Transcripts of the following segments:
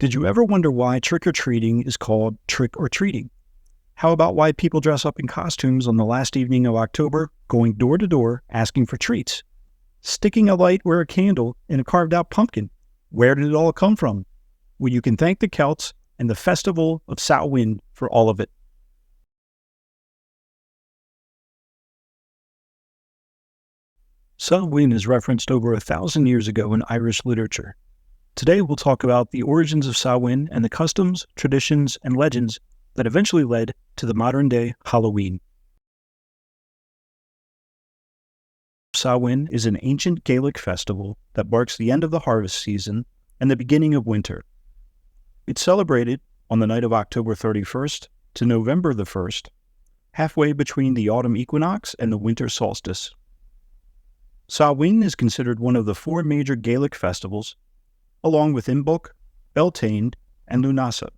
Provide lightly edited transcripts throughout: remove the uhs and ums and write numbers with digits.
Did you ever wonder why trick-or-treating is called trick-or-treating? How about why people dress up in costumes on the last evening of October, going door to door asking for treats? Sticking a light or a candle in a carved-out pumpkin? Where did it all come from? Well, you can thank the Celts and the festival of Samhain for all of it. Samhain is referenced over 1,000 years ago in Irish literature. Today we'll talk about the origins of Samhain and the customs, traditions, and legends that eventually led to the modern-day Halloween. Samhain is an ancient Gaelic festival that marks the end of the harvest season and the beginning of winter. It's celebrated on the night of October 31st to November the 1st, halfway between the autumn equinox and the winter solstice. Samhain is considered one of the four major Gaelic festivals, along with Imbolc, Beltane, and Lunasa.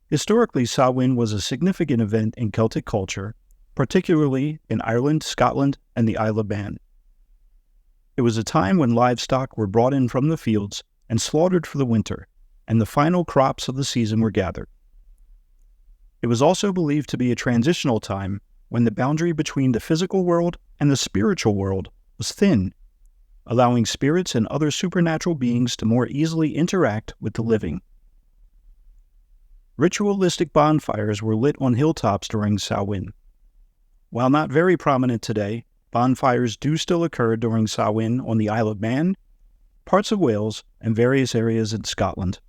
Historically, Samhain was a significant event in Celtic culture, particularly in Ireland, Scotland, and the Isle of Man. It was a time when livestock were brought in from the fields and slaughtered for the winter, and the final crops of the season were gathered. It was also believed to be a transitional time when the boundary between the physical world and the spiritual world was thin, allowing spirits and other supernatural beings to more easily interact with the living. Ritualistic bonfires were lit on hilltops during Samhain. While not very prominent today, bonfires do still occur during Samhain on the Isle of Man, parts of Wales, and various areas in Scotland.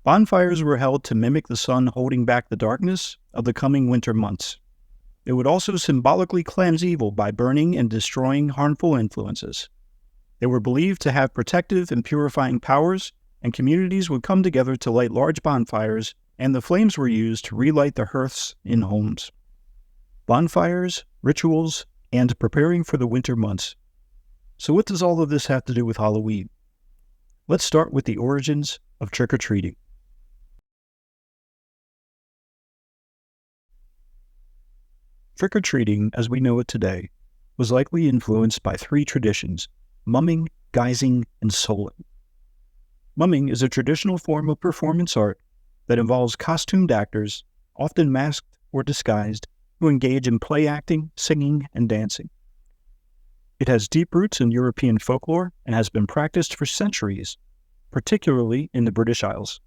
Bonfires were held to mimic the sun holding back the darkness of the coming winter months. It would also symbolically cleanse evil by burning and destroying harmful influences. They were believed to have protective and purifying powers, and communities would come together to light large bonfires, and the flames were used to relight the hearths in homes. Bonfires, rituals, and preparing for the winter months. So what does all of this have to do with Halloween? Let's start with the origins of trick-or-treating. Trick-or-treating, as we know it today, was likely influenced by three traditions: mumming, guising, and souling. Mumming is a traditional form of performance art that involves costumed actors, often masked or disguised, who engage in play acting, singing, and dancing. It has deep roots in European folklore and has been practiced for centuries, particularly in the British Isles.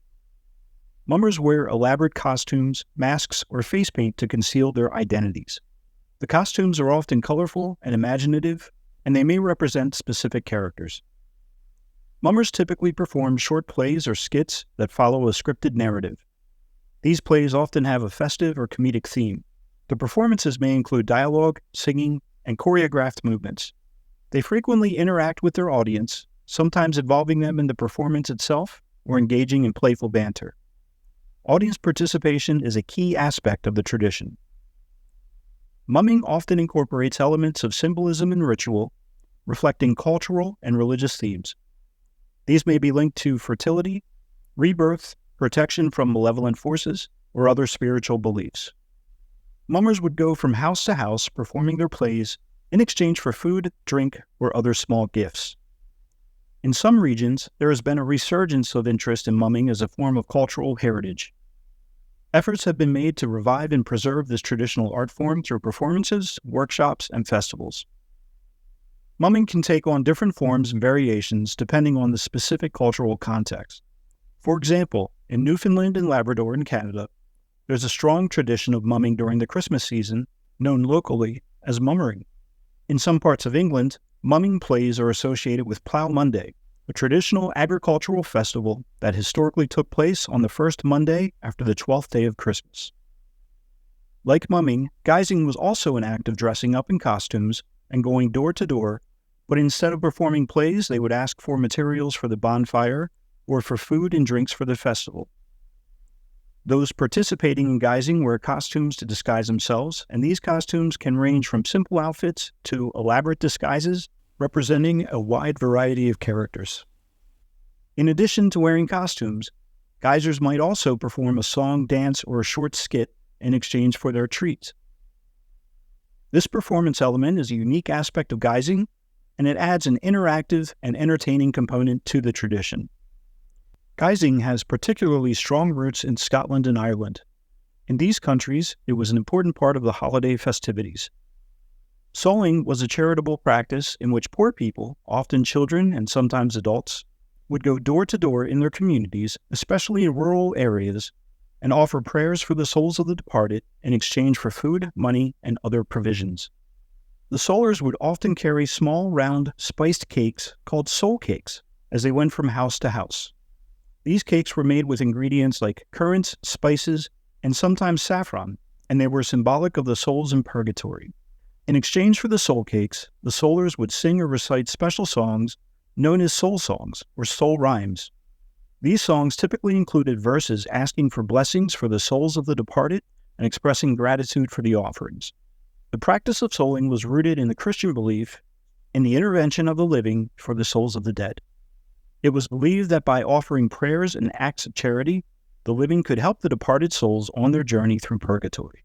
Mummers wear elaborate costumes, masks, or face paint to conceal their identities. The costumes are often colorful and imaginative, and they may represent specific characters. Mummers typically perform short plays or skits that follow a scripted narrative. These plays often have a festive or comedic theme. The performances may include dialogue, singing, and choreographed movements. They frequently interact with their audience, sometimes involving them in the performance itself or engaging in playful banter. Audience participation is a key aspect of the tradition. Mumming often incorporates elements of symbolism and ritual, reflecting cultural and religious themes. These may be linked to fertility, rebirth, protection from malevolent forces, or other spiritual beliefs. Mummers would go from house to house performing their plays in exchange for food, drink, or other small gifts. In some regions, there has been a resurgence of interest in mumming as a form of cultural heritage. Efforts have been made to revive and preserve this traditional art form through performances, workshops, and festivals. Mumming can take on different forms and variations depending on the specific cultural context. For example, in Newfoundland and Labrador in Canada, there's a strong tradition of mumming during the Christmas season, known locally as mummering. In some parts of England, mumming plays are associated with Plough Monday, a traditional agricultural festival that historically took place on the first Monday after the 12th day of Christmas. Like mumming, guising was also an act of dressing up in costumes and going door to door, but instead of performing plays, they would ask for materials for the bonfire or for food and drinks for the festival. Those participating in guising wear costumes to disguise themselves, and these costumes can range from simple outfits to elaborate disguises representing a wide variety of characters. In addition to wearing costumes, guisers might also perform a song, dance, or a short skit in exchange for their treats. This performance element is a unique aspect of guising, and it adds an interactive and entertaining component to the tradition. Guising has particularly strong roots in Scotland and Ireland. In these countries, it was an important part of the holiday festivities. Souling was a charitable practice in which poor people, often children and sometimes adults, would go door to door in their communities, especially in rural areas, and offer prayers for the souls of the departed in exchange for food, money, and other provisions. The soulers would often carry small, round, spiced cakes called soul cakes as they went from house to house. These cakes were made with ingredients like currants, spices, and sometimes saffron, and they were symbolic of the souls in purgatory. In exchange for the soul cakes, the soulers would sing or recite special songs known as soul songs or soul rhymes. These songs typically included verses asking for blessings for the souls of the departed and expressing gratitude for the offerings. The practice of souling was rooted in the Christian belief in the intervention of the living for the souls of the dead. It was believed that by offering prayers and acts of charity, the living could help the departed souls on their journey through purgatory.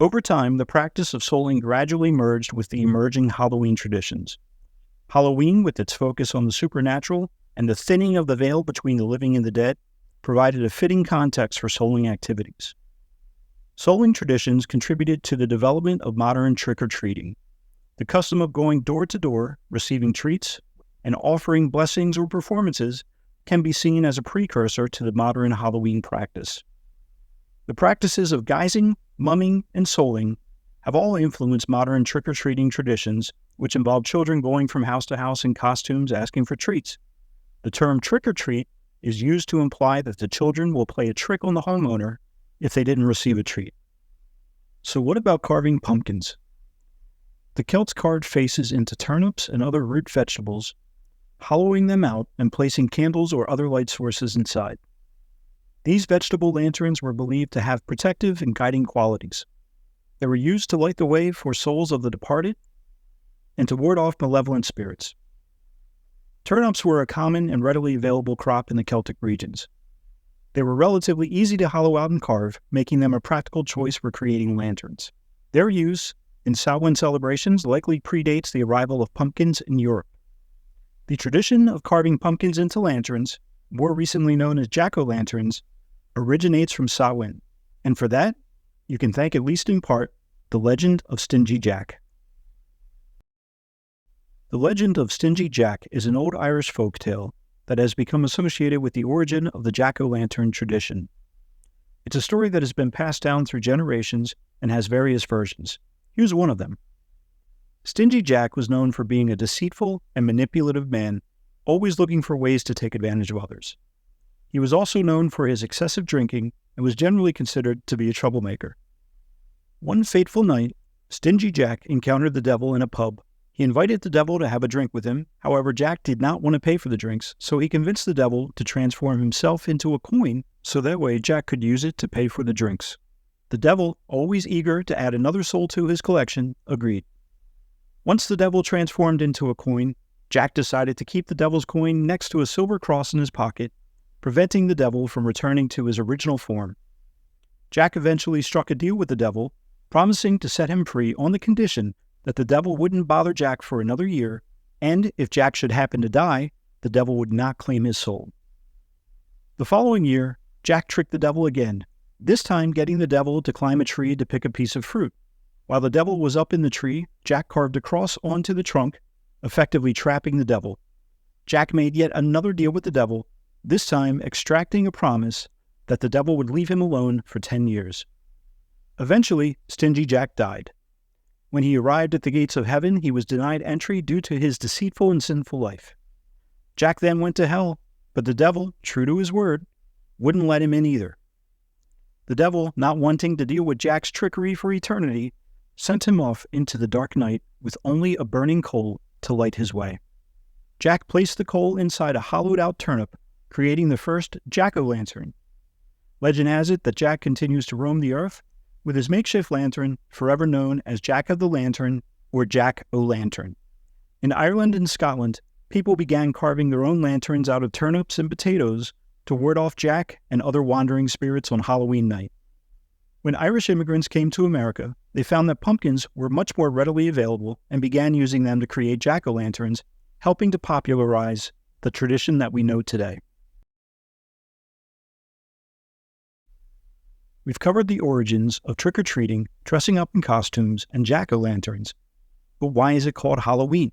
Over time, the practice of souling gradually merged with the emerging Halloween traditions. Halloween, with its focus on the supernatural and the thinning of the veil between the living and the dead, provided a fitting context for souling activities. Souling traditions contributed to the development of modern trick-or-treating. The custom of going door to door, receiving treats, and offering blessings or performances can be seen as a precursor to the modern Halloween practice. The practices of guising, mumming, and souling have all influenced modern trick-or-treating traditions, which involve children going from house to house in costumes asking for treats. The term trick-or-treat is used to imply that the children will play a trick on the homeowner if they didn't receive a treat. So what about carving pumpkins? The Celts carved faces into turnips and other root vegetables, hollowing them out and placing candles or other light sources inside. These vegetable lanterns were believed to have protective and guiding qualities. They were used to light the way for souls of the departed and to ward off malevolent spirits. Turnips were a common and readily available crop in the Celtic regions. They were relatively easy to hollow out and carve, making them a practical choice for creating lanterns. Their use in Samhain celebrations likely predates the arrival of pumpkins in Europe. The tradition of carving pumpkins into lanterns, more recently known as jack-o'-lanterns, originates from Samhain, and for that, you can thank at least in part the legend of Stingy Jack. The legend of Stingy Jack is an old Irish folktale that has become associated with the origin of the jack-o'-lantern tradition. It's a story that has been passed down through generations and has various versions. Here's one of them. Stingy Jack was known for being a deceitful and manipulative man, always looking for ways to take advantage of others. He was also known for his excessive drinking and was generally considered to be a troublemaker. One fateful night, Stingy Jack encountered the devil in a pub. He invited the devil to have a drink with him. However, Jack did not want to pay for the drinks, so he convinced the devil to transform himself into a coin so that way Jack could use it to pay for the drinks. The devil, always eager to add another soul to his collection, agreed. Once the devil transformed into a coin, Jack decided to keep the devil's coin next to a silver cross in his pocket, preventing the devil from returning to his original form. Jack eventually struck a deal with the devil, promising to set him free on the condition that the devil wouldn't bother Jack for another year, and if Jack should happen to die, the devil would not claim his soul. The following year, Jack tricked the devil again, this time getting the devil to climb a tree to pick a piece of fruit. While the devil was up in the tree, Jack carved a cross onto the trunk, effectively trapping the devil. Jack made yet another deal with the devil, this time extracting a promise that the devil would leave him alone for 10 years. Eventually, Stingy Jack died. When he arrived at the gates of heaven, he was denied entry due to his deceitful and sinful life. Jack then went to hell, but the devil, true to his word, wouldn't let him in either. The devil, not wanting to deal with Jack's trickery for eternity, sent him off into the dark night with only a burning coal to light his way. Jack placed the coal inside a hollowed-out turnip, creating the first jack-o'-lantern. Legend has it that Jack continues to roam the earth with his makeshift lantern, forever known as Jack of the Lantern or Jack-o'-lantern. In Ireland and Scotland, people began carving their own lanterns out of turnips and potatoes to ward off Jack and other wandering spirits on Halloween night. When Irish immigrants came to America, they found that pumpkins were much more readily available and began using them to create jack-o'-lanterns, helping to popularize the tradition that we know today. we've covered the origins of trick-or-treating, dressing up in costumes, and jack-o'-lanterns. But why is it called Halloween?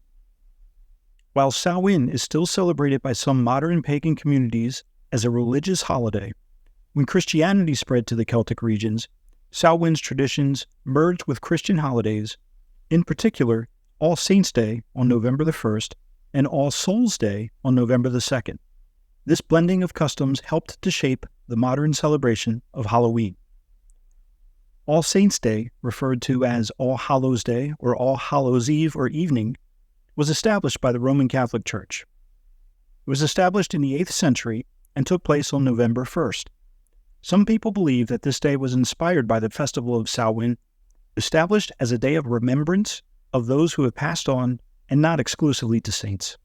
While Samhain is still celebrated by some modern pagan communities as a religious holiday, when Christianity spread to the Celtic regions, Samhain's traditions merged with Christian holidays, in particular All Saints' Day on November the 1st and All Souls' Day on November the 2nd. This blending of customs helped to shape the modern celebration of Halloween. All Saints' Day, referred to as All Hallows' Day or All Hallows' Eve or evening, was established by the Roman Catholic Church. It was established in the 8th century and took place on November 1st. Some people believe that this day was inspired by the festival of Samhain, established as a day of remembrance of those who have passed on and not exclusively to saints.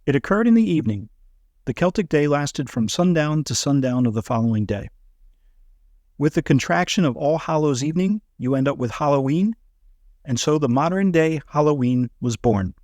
It occurred in the evening. The Celtic day lasted from sundown to sundown of the following day. With the contraction of All Hallows' Evening, you end up with Halloween, and so the modern-day Halloween was born.